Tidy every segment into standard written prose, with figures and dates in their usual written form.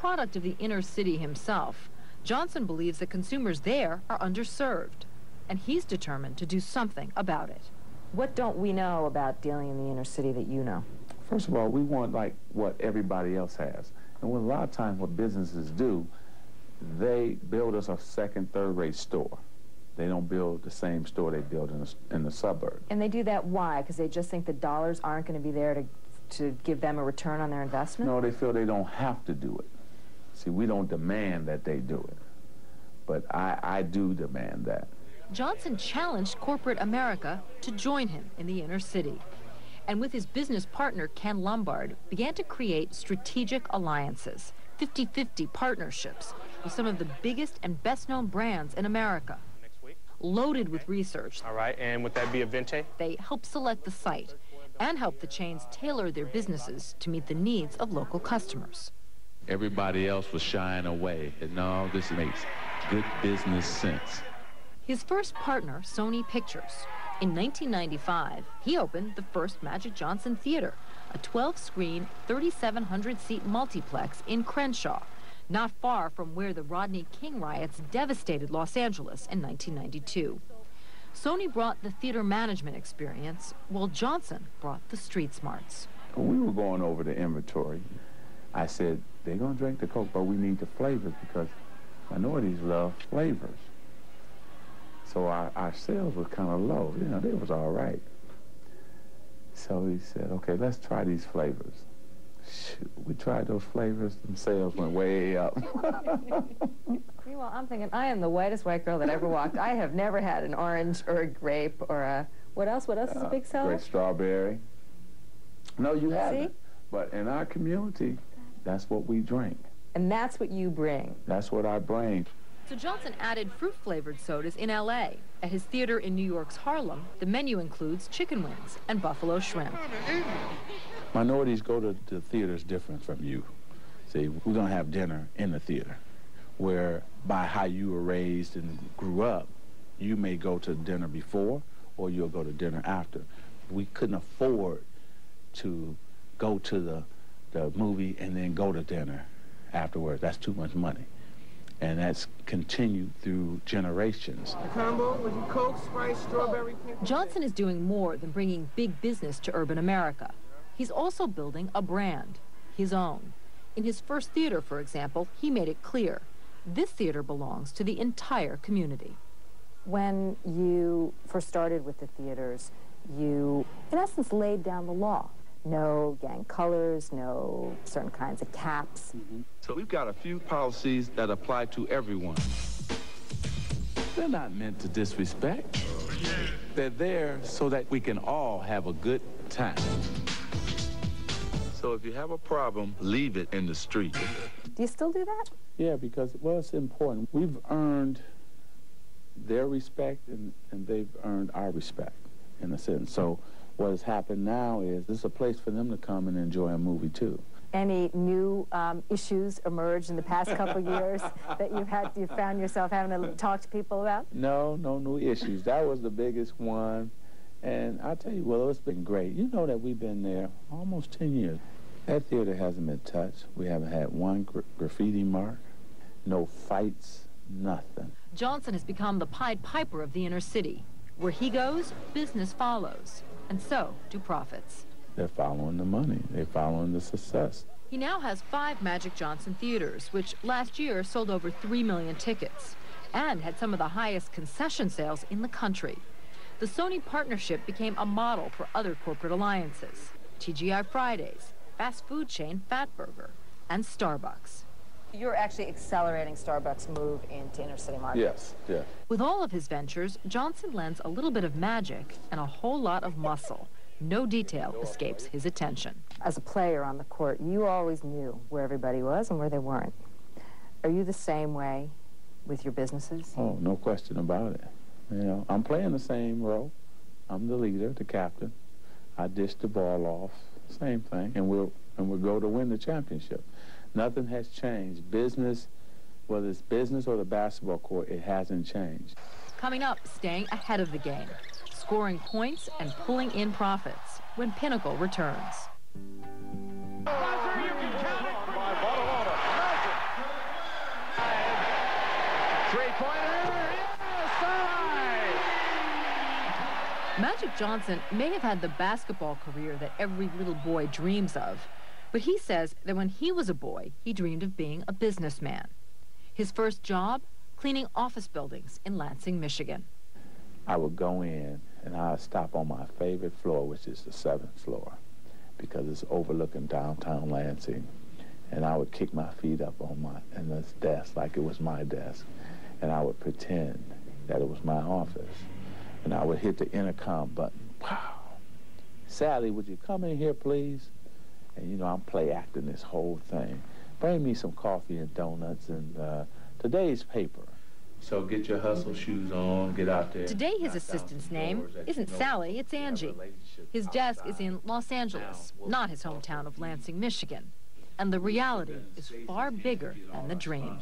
product of the inner city himself, Johnson believes that consumers there are underserved, and he's determined to do something about it. What don't we know about dealing in the inner city that you know? First of all, we want like what everybody else has. And what a lot of times what businesses do, they build us a second, third-rate store. They don't build the same store they build in the suburbs. And they do that why? Because they just think the dollars aren't going to be there to give them a return on their investment? No, they feel they don't have to do it. See, we don't demand that they do it. But I do demand that. Johnson challenged corporate America to join him in the inner city. And with his business partner, Ken Lombard, began to create strategic alliances, 50-50 partnerships with some of the biggest and best-known brands in America. Loaded with research. All right, and would that be a Vente? They help select the site and help the chains tailor their businesses to meet the needs of local customers. Everybody else was shying away, and no, this makes good business sense. His first partner, Sony Pictures. In 1995, he opened the first Magic Johnson Theater, a 12-screen, 3,700-seat multiplex in Crenshaw, not far from where the Rodney King riots devastated Los Angeles in 1992. Sony brought the theater management experience, while Johnson brought the street smarts. When we were going over the inventory, I said, they're going to drink the Coke, but we need the flavors because minorities love flavors. So our sales were kind of low. You know, they was all right. So he said, okay, let's try these flavors. Shoot, we tried those flavors, and sales went way up. Meanwhile, I'm thinking, I am the whitest white girl that ever walked. I have never had an orange or a grape or a, what else? What else is a big seller? Great strawberry. No, you haven't. See? But in our community, that's what we drink. And that's what you bring. That's what I bring. So Johnson added fruit-flavored sodas in L.A. At his theater in New York's Harlem, the menu includes chicken wings and buffalo shrimp. Minorities go to the theaters different from you. See, we're going to have dinner in the theater, where by how you were raised and grew up, you may go to dinner before or you'll go to dinner after. We couldn't afford to go to the movie and then go to dinner afterwards. That's too much money. And that's continued through generations. The combo with your Coke, Sprite, strawberry. Johnson is doing more than bringing big business to urban America. He's also building a brand, his own. In his first theater, for example, he made it clear, this theater belongs to the entire community. When you first started with the theaters, you, in essence, laid down the law. No gang colors, no certain kinds of caps. So we've got a few policies that apply to everyone. They're not meant to disrespect. They're there so that we can all have a good time. So if you have a problem, leave it in the street. Do you still do that? Yeah, because, well, it's important. We've earned their respect, and they've earned our respect, in a sense. So what has happened now is this is a place for them to come and enjoy a movie, too. Any new issues emerged in the past couple years that you found yourself having to talk to people about? No new issues. That was the biggest one. And I'll tell you, well, it's been great. You know that we've been there almost 10 years. That theater hasn't been touched. We haven't had one graffiti mark, no fights, nothing. Johnson has become the Pied Piper of the inner city. Where he goes, business follows, and so do profits. They're following the money. They're following the success. He now has 5 Magic Johnson theaters, which last year sold over 3 million tickets and had some of the highest concession sales in the country. The Sony partnership became a model for other corporate alliances. TGI Fridays, fast food chain Fatburger, and Starbucks. You're actually accelerating Starbucks' move into inner city markets. Yes, yeah. With all of his ventures, Johnson lends a little bit of magic and a whole lot of muscle. No detail escapes his attention. As a player on the court, you always knew where everybody was and where they weren't. Are you the same way with your businesses? Oh, no question about it. You know, I'm playing the same role. I'm the leader, the captain. I dish the ball off, same thing, and we'll go to win the championship. Nothing has changed. Business, whether it's business or the basketball court, it hasn't changed. Coming up, staying ahead of the game, scoring points and pulling in profits when Pinnacle returns. Buzzer, you can count it for Magic. Magic Johnson may have had the basketball career that every little boy dreams of, but he says that when he was a boy, he dreamed of being a businessman. His first job, cleaning office buildings in Lansing, Michigan. I would go in and I would stop on my favorite floor, which is the 7th floor, because it's overlooking downtown Lansing. And I would kick my feet up on this desk like it was my desk, and I would pretend that it was my office. And I would hit the intercom button. Wow. Sally, would you come in here, please? And, you know, I'm play acting this whole thing. Bring me some coffee and donuts and today's paper. So get your hustle shoes on, get out there. Today his assistant's name isn't Sally, it's Angie. His desk is in Los Angeles, not his hometown of Lansing, Michigan. And the reality is far bigger than the dream.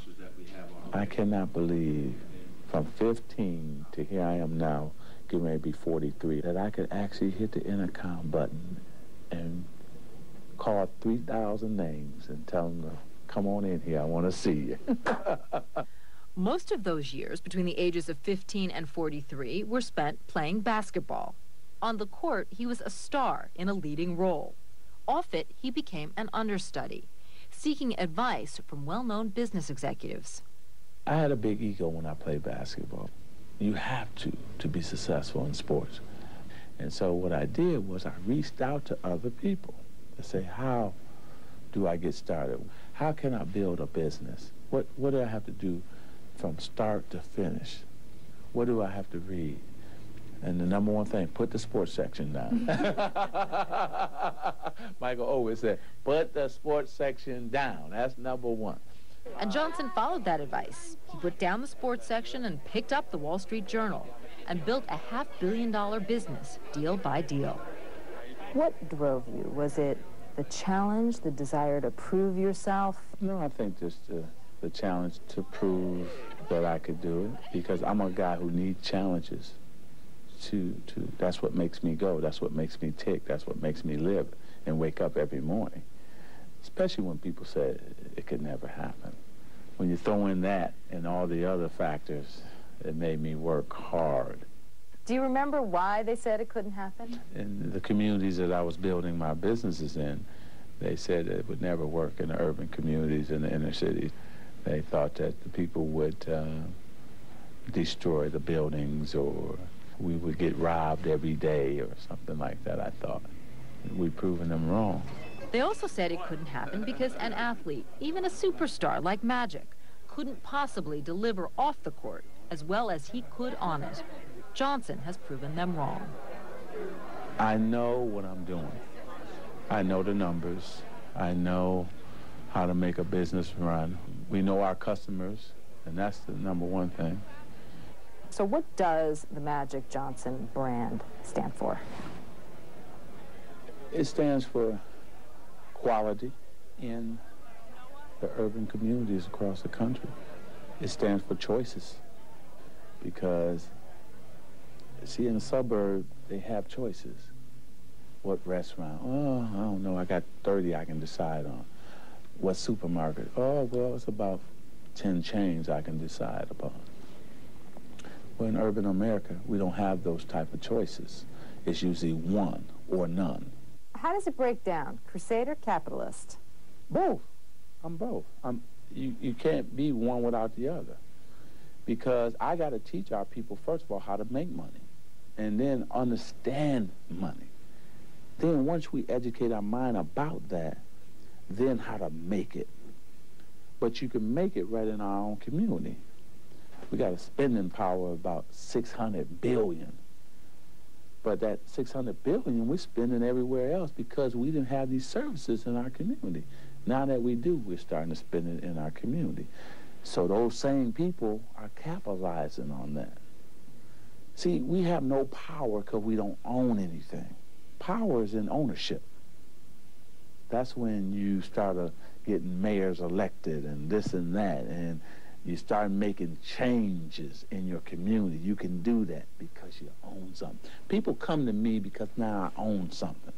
I cannot believe from 15 to here I am now, getting ready to be 43, that I could actually hit the intercom button and call 3,000 names and tell them to come on in here, I want to see you. Most of those years, between the ages of 15 and 43, were spent playing basketball. On the court, he was a star in a leading role. Off it, he became an understudy, seeking advice from well-known business executives. I had a big ego when I played basketball. You have to be successful in sports. And so what I did was I reached out to other people to say, how do I get started? How can I build a business? What do I have to do from start to finish? What do I have to read? And the number one thing, put the sports section down. Michael always said, put the sports section down. That's number one. And Johnson followed that advice. He put down the sports section and picked up the Wall Street Journal and built a $500 million business, deal by deal. What drove you? Was it the challenge, the desire to prove yourself? No, I think just the challenge to prove that I could do it, because I'm a guy who needs challenges. That's what makes me go. That's what makes me tick. That's what makes me live and wake up every morning. Especially when people say it could never happen. When you throw in that and all the other factors, it made me work hard. Do you remember why they said it couldn't happen? In the communities that I was building my businesses in, they said it would never work in the urban communities in the inner cities. They thought that the people would destroy the buildings, or we would get robbed every day or something like that, I thought. We'd proven them wrong. They also said it couldn't happen because an athlete, even a superstar like Magic, couldn't possibly deliver off the court as well as he could on it. Johnson has proven them wrong. I know what I'm doing. I know the numbers. I know how to make a business run. We know our customers, and that's the number one thing. So what does the Magic Johnson brand stand for? It stands for quality in the urban communities across the country. It stands for choices, because, see, in the suburb, they have choices. What restaurant? Oh, I don't know, I got 30 I can decide on. What supermarket? Oh, well, it's about 10 chains I can decide upon. Well, in urban America, we don't have those type of choices. It's usually one or none. How does it break down? Crusader, capitalist? Both. I'm both. You can't be one without the other. Because I got to teach our people, first of all, how to make money, and then understand money. Then once we educate our mind about that, then how to make it. But you can make it right in our own community. We got a spending power of about $600 billion. But that $600 billion we're spending everywhere else because we didn't have these services in our community. Now that we do, we're starting to spend it in our community. So those same people are capitalizing on that. See, we have no power because we don't own anything. Power is in ownership. That's when you start getting mayors elected and this and that, and you start making changes in your community. You can do that because you own something. People come to me because now I own something.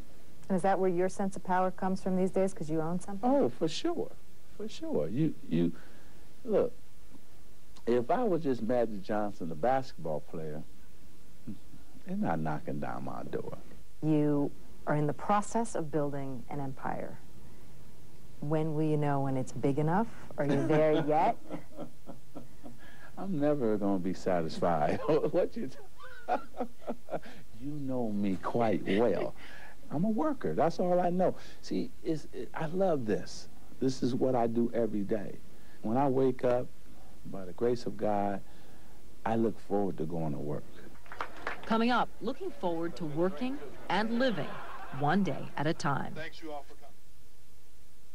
And is that where your sense of power comes from these days, because you own something? Oh, for sure. For sure. You look, if I was just Magic Johnson, the basketball player, They're not knocking down my door. You are in the process of building an empire. When will you know when it's big enough? Are you there yet? I'm never going to be satisfied. What you know me quite well. I'm a worker. That's all I know. See, I love this. This is what I do every day. When I wake up, by the grace of God, I look forward to going to work. Coming up, looking forward to working and living one day at a time. Thanks you all for